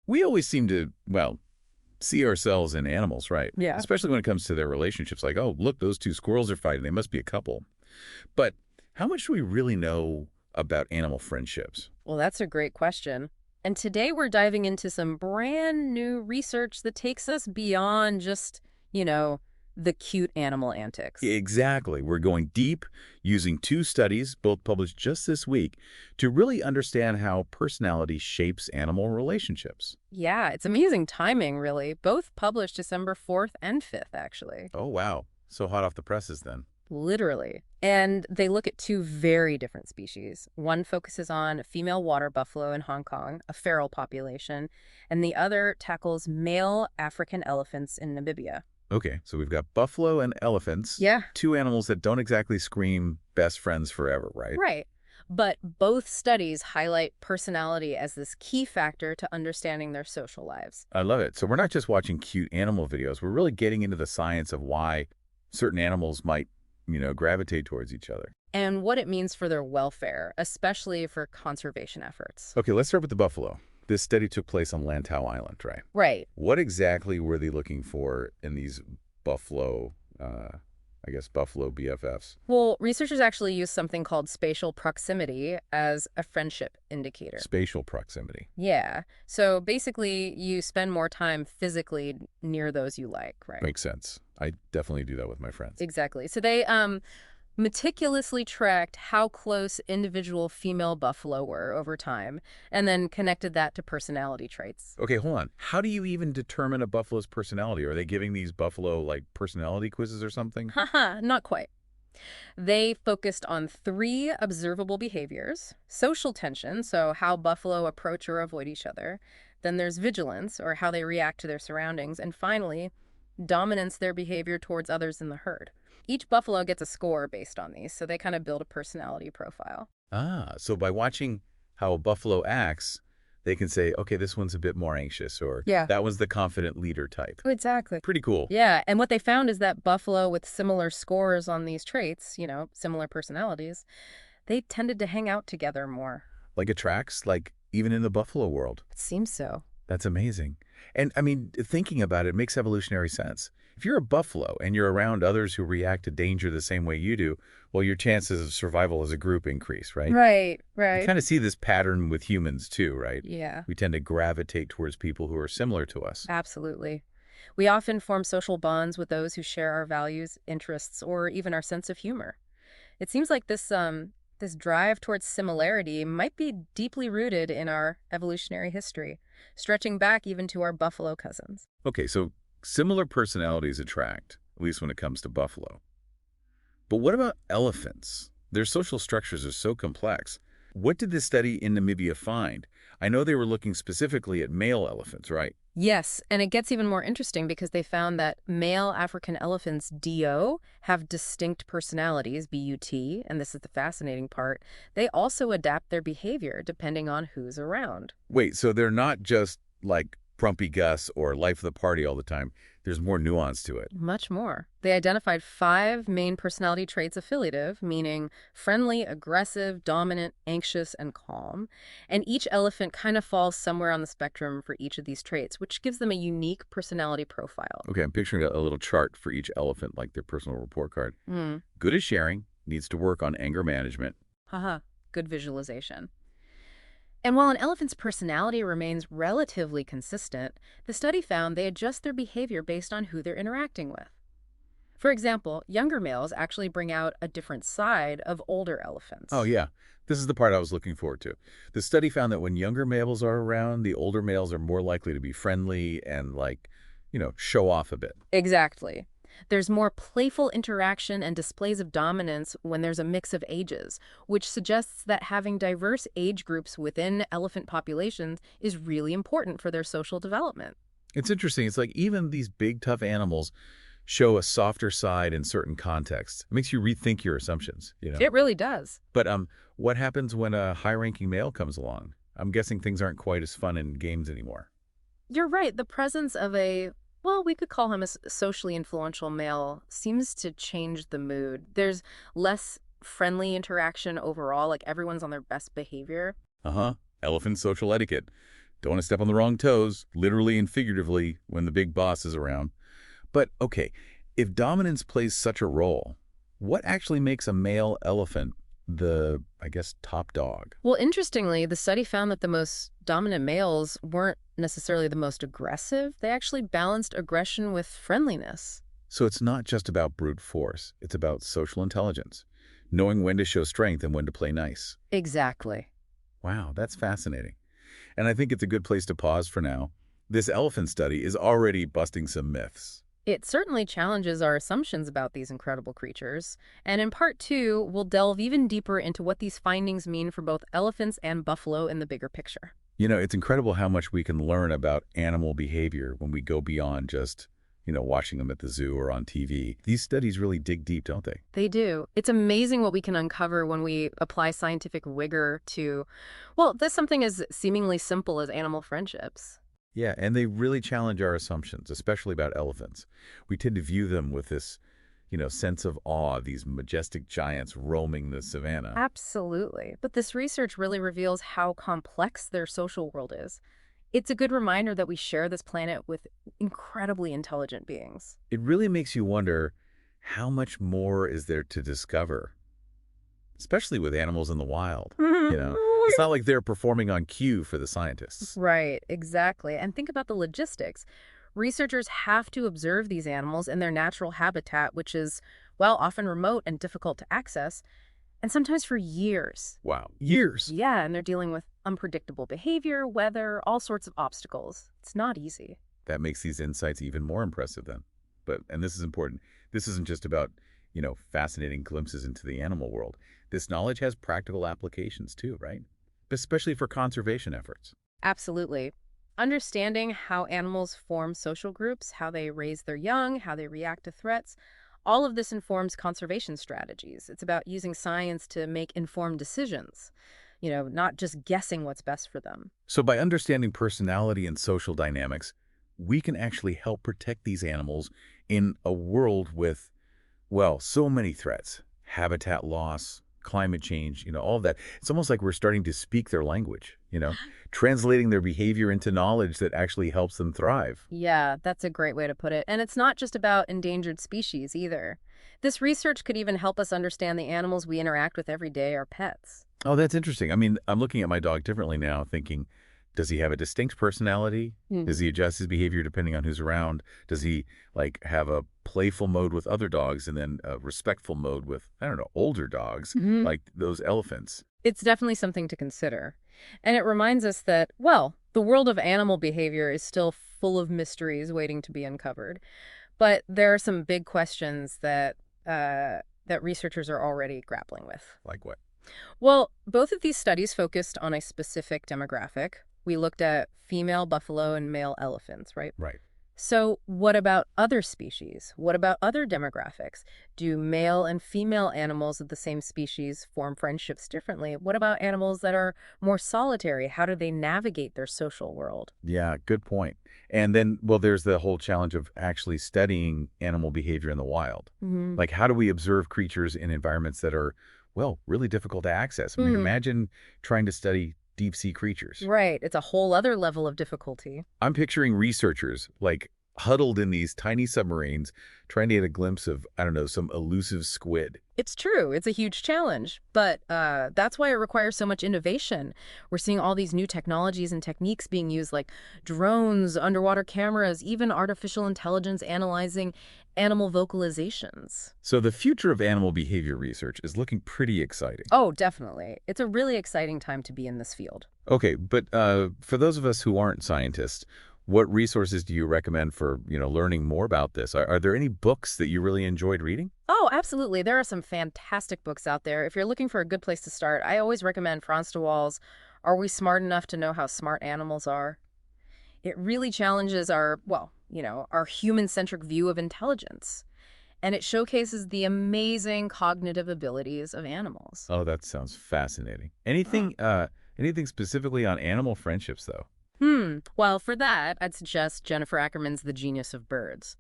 We always seem to, well, see ourselves in animals, right? Yeah. Especially when it comes to their relationships. Like, oh, look, those two squirrels are fighting. They must be a couple. But how much do we really know about animal friendships? Well, that's a great question. And today we're diving into some brand new research that takes us beyond just, you know, the cute animal antics. Exactly. We're going deep using two studies, both published just this week, to really understand how personality shapes animal relationships. Yeah, it's amazing timing, really. Both published December 4th and 5th, actually. Oh, wow. So hot off the presses then. Literally. And they look at two very different species. One focuses on female water buffalo in Hong Kong, a feral population, and the other tackles male African elephants in Namibia. Okay, so we've got buffalo and elephants, Yeah. two animals that don't exactly scream best friends forever, right? Right. But both studies highlight personality as this key factor to understanding their social lives. I love it. So we're not just watching cute animal videos. We're really getting into the science of why certain animals might, gravitate towards each other. And what it means for their welfare, especially for conservation efforts. Okay, let's start with the buffalo. This study took place on Lantau Island, right? Right. What exactly were they looking for in these buffalo, buffalo BFFs? Well, researchers actually use something called spatial proximity as a friendship indicator. Spatial proximity. Yeah. So basically, you spend more time physically near those you like, right? Makes sense. I definitely do that with my friends. Exactly. So they meticulously tracked how close individual female buffalo were over time and then connected that to personality traits. Okay, hold on. How do you even determine a buffalo's personality? Are they giving these buffalo, personality quizzes or something? Haha, not quite. They focused on 3 observable behaviors: social tension, so how buffalo approach or avoid each other. Then there's vigilance, or how they react to their surroundings. And finally, dominance, their behavior towards others in the herd. Each buffalo gets a score based on these, so they kind of build a personality profile. Ah, so by watching how a buffalo acts, they can say, okay, this one's a bit more anxious, or Yeah. that one's the confident leader type. Exactly. Pretty cool. Yeah, and what they found is that buffalo with similar scores on these traits, similar personalities, they tended to hang out together more. Like attracts, even in the buffalo world. It seems so. That's amazing. And I mean, thinking about it makes evolutionary sense. If you're a buffalo and you're around others who react to danger the same way you do, well, your chances of survival as a group increase, right? Right, You right. kind of see this pattern with humans too, right? Yeah, We tend to gravitate towards people who are similar to us. absolutely. We often form social bonds with those who share our values, interests, or even our sense of humor. It seems like this drive towards similarity might be deeply rooted in our evolutionary history, stretching back even to our buffalo cousins. Okay, so similar personalities attract, at least when it comes to buffalo. But what about elephants? Their social structures are so complex. What did this study in Namibia find? I know they were looking specifically at male elephants, right? Yes, and it gets even more interesting because they found that male African elephants, DO, have distinct personalities, BUT, and this is the fascinating part. They also adapt their behavior depending on who's around. Wait, so they're not just like Grumpy Gus or life of the party all the time. There's more nuance to it. Much more. They identified 5 main personality traits: affiliative, meaning friendly, aggressive, dominant, anxious, and calm. And each elephant kind of falls somewhere on the spectrum for each of these traits, which gives them a unique personality profile. Okay, I'm picturing a little chart for each elephant, like their personal report card. Hmm. Good at sharing, needs to work on anger management. Haha, good visualization. And while an elephant's personality remains relatively consistent, the study found they adjust their behavior based on who they're interacting with. For example, younger males actually bring out a different side of older elephants. Oh, yeah. This is the part I was looking forward to. The study found that when younger males are around, the older males are more likely to be friendly and, show off a bit. Exactly. There's more playful interaction and displays of dominance when there's a mix of ages, which suggests that having diverse age groups within elephant populations is really important for their social development. It's interesting. It's like even these big, tough animals show a softer side in certain contexts. It makes you rethink your assumptions. It really does. But what happens when a high-ranking male comes along? I'm guessing things aren't quite as fun in games anymore. You're right. The presence of we could call him a socially influential male seems to change the mood. There's less friendly interaction overall, like everyone's on their best behavior. Uh-huh. Elephant social etiquette. Don't want to step on the wrong toes, literally and figuratively, when the big boss is around. But, okay, if dominance plays such a role, what actually makes a male elephant the, I guess, top dog? Well, interestingly, the study found that the most dominant males weren't necessarily the most aggressive. They actually balanced aggression with friendliness. So it's not just about brute force. It's about social intelligence, knowing when to show strength and when to play nice. Exactly. Wow, that's fascinating. And I think it's a good place to pause for now. This elephant study is already busting some myths. It certainly challenges our assumptions about these incredible creatures. And in part two, we'll delve even deeper into what these findings mean for both elephants and buffalo in the bigger picture. You know, it's incredible how much we can learn about animal behavior when we go beyond just, watching them at the zoo or on TV. These studies really dig deep, don't they? They do. It's amazing what we can uncover when we apply scientific rigor to, well, there's something as seemingly simple as animal friendships. Yeah, and they really challenge our assumptions, especially about elephants. We tend to view them with this, sense of awe, these majestic giants roaming the savannah. Absolutely. But this research really reveals how complex their social world is. It's a good reminder that we share this planet with incredibly intelligent beings. It really makes you wonder how much more is there to discover, especially with animals in the wild. It's not like they're performing on cue for the scientists. Right, exactly. And think about the logistics. Researchers have to observe these animals in their natural habitat, which is, well, often remote and difficult to access, and sometimes for years. Wow, years. Yeah, and they're dealing with unpredictable behavior, weather, all sorts of obstacles. It's not easy. That makes these insights even more impressive then. And this is important, this isn't just about, fascinating glimpses into the animal world. This knowledge has practical applications too, right? Especially for conservation efforts. Absolutely. Understanding how animals form social groups, how they raise their young, how they react to threats, all of this informs conservation strategies. It's about using science to make informed decisions, not just guessing what's best for them. So by understanding personality and social dynamics, we can actually help protect these animals in a world with, well, so many threats. Habitat loss, climate change, all of that. It's almost like we're starting to speak their language, translating their behavior into knowledge that actually helps them thrive. Yeah, that's a great way to put it. And it's not just about endangered species either. This research could even help us understand the animals we interact with every day, our pets. Oh, that's interesting. I mean, I'm looking at my dog differently now, thinking, does he have a distinct personality? Does he adjust his behavior depending on who's around? Does he, have a playful mode with other dogs and then a respectful mode with, I don't know, older dogs, like those elephants? It's definitely something to consider. And it reminds us that, well, the world of animal behavior is still full of mysteries waiting to be uncovered. But there are some big questions that researchers are already grappling with. Like what? Well, both of these studies focused on a specific demographic. We looked at female buffalo and male elephants, right? Right. So what about other species? What about other demographics? Do male and female animals of the same species form friendships differently? What about animals that are more solitary? How do they navigate their social world? Yeah, good point. And then, well, there's the whole challenge of actually studying animal behavior in the wild. Like, how do we observe creatures in environments that are, well, really difficult to access? I mean, imagine trying to study deep-sea creatures. Right. It's a whole other level of difficulty. I'm picturing researchers, huddled in these tiny submarines, trying to get a glimpse of, I don't know, some elusive squid. It's true. It's a huge challenge, but that's why it requires so much innovation. We're seeing all these new technologies and techniques being used, like drones, underwater cameras, even artificial intelligence analyzing animal vocalizations. So the future of animal behavior research is looking pretty exciting. Oh, definitely. It's a really exciting time to be in this field. Okay, but for those of us who aren't scientists, what resources do you recommend for, learning more about this? Are there any books that you really enjoyed reading? Oh, absolutely. There are some fantastic books out there. If you're looking for a good place to start, I always recommend Frans de Waal's Are We Smart Enough to Know How Smart Animals Are? It really challenges our, our human-centric view of intelligence. And it showcases the amazing cognitive abilities of animals. Oh, that sounds fascinating. Anything specifically on animal friendships, though? Well, for that, I'd suggest Jennifer Ackerman's The Genius of Birds.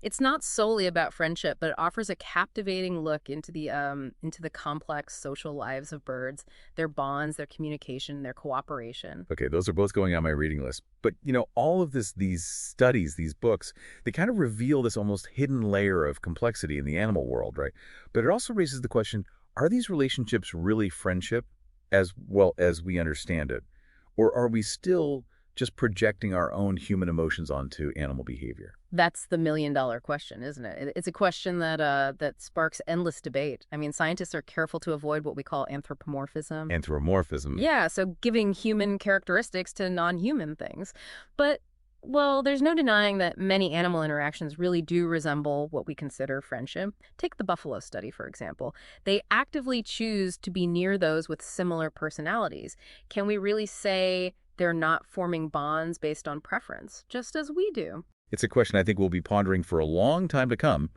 It's not solely about friendship, but it offers a captivating look into the complex social lives of birds, their bonds, their communication, their cooperation. Okay, those are both going on my reading list. But, all of these studies, these books, they kind of reveal this almost hidden layer of complexity in the animal world, right? But it also raises the question, are these relationships really friendship as well as we understand it? Or are we still just projecting our own human emotions onto animal behavior? That's the million-dollar question, isn't it? It's a question that sparks endless debate. I mean, scientists are careful to avoid what we call anthropomorphism. Anthropomorphism. Yeah, so giving human characteristics to non-human things. But, well, there's no denying that many animal interactions really do resemble what we consider friendship. Take the buffalo study, for example. They actively choose to be near those with similar personalities. Can we really say they're not forming bonds based on preference, just as we do? It's a question I think we'll be pondering for a long time to come.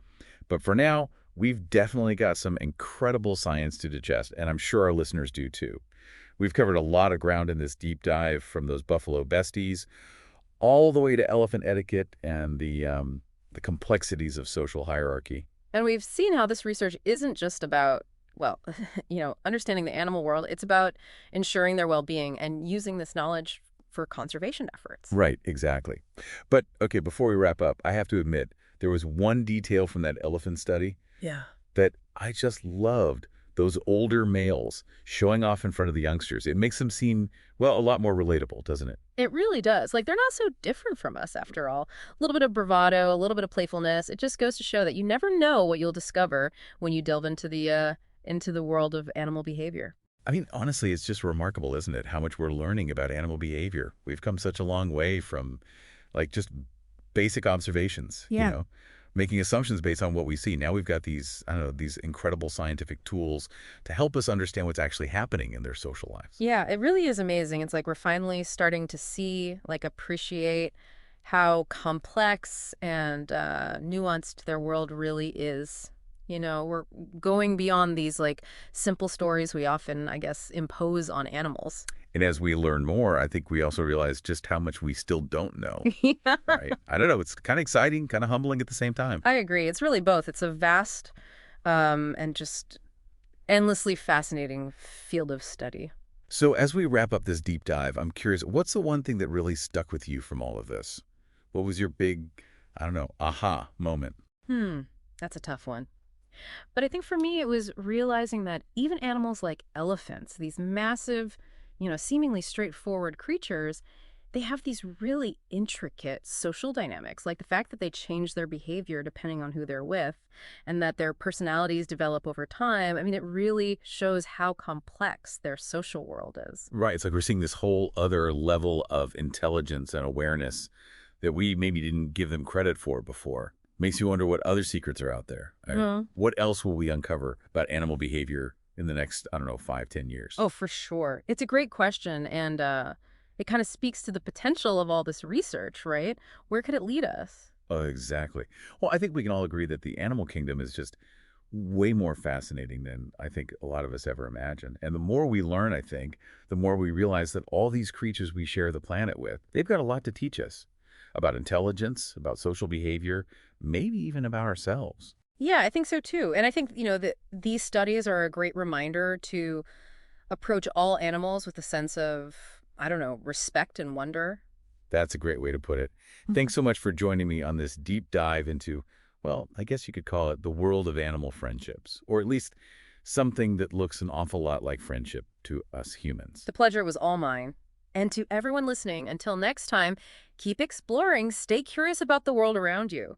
But for now, we've definitely got some incredible science to digest, and I'm sure our listeners do too. We've covered a lot of ground in this deep dive, from those buffalo besties all the way to elephant etiquette and the complexities of social hierarchy. And we've seen how this research isn't just about, well, understanding the animal world. It's about ensuring their well-being and using this knowledge for conservation efforts. Right, exactly. But, okay, before we wrap up, I have to admit, there was one detail from that elephant study Yeah. that I just loved. Those older males showing off in front of the youngsters. It makes them seem, well, a lot more relatable, doesn't it? It really does. Like, they're not so different from us, after all. A little bit of bravado, a little bit of playfulness. It just goes to show that you never know what you'll discover when you delve into the world of animal behavior. I mean, honestly, it's just remarkable, isn't it, how much we're learning about animal behavior. We've come such a long way from, like, just basic observations, Yeah. making assumptions based on what we see. Now we've got these, I don't know, these incredible scientific tools to help us understand what's actually happening in their social lives. Yeah, it really is amazing. It's like we're finally starting to see, like, appreciate how complex and nuanced their world really is. We're going beyond these, like, simple stories we often, I guess, impose on animals. And as we learn more, I think we also realize just how much we still don't know, Yeah, right? I don't know. It's kind of exciting, kind of humbling at the same time. I agree. It's really both. It's a vast and just endlessly fascinating field of study. So as we wrap up this deep dive, I'm curious, what's the one thing that really stuck with you from all of this? What was your big, I don't know, aha moment? That's a tough one. But I think for me, it was realizing that even animals like elephants, these massive, seemingly straightforward creatures, they have these really intricate social dynamics, like the fact that they change their behavior depending on who they're with and that their personalities develop over time. I mean, it really shows how complex their social world is. Right. It's like we're seeing this whole other level of intelligence and awareness that we maybe didn't give them credit for before. Makes you wonder what other secrets are out there. Right? Mhm. What else will we uncover about animal behavior in the next, I don't know, 5, 10 years? Oh, for sure. It's a great question. And it kind of speaks to the potential of all this research, right? Where could it lead us? Oh, exactly. Well, I think we can all agree that the animal kingdom is just way more fascinating than I think a lot of us ever imagined. And the more we learn, I think, the more we realize that all these creatures we share the planet with, they've got a lot to teach us about intelligence, about social behavior, maybe even about ourselves. Yeah, I think so too. And I think, that these studies are a great reminder to approach all animals with a sense of, I don't know, respect and wonder. That's a great way to put it. Thanks so much for joining me on this deep dive into, well, I guess you could call it the world of animal friendships, or at least something that looks an awful lot like friendship to us humans. The pleasure was all mine. And to everyone listening, until next time, keep exploring, stay curious about the world around you.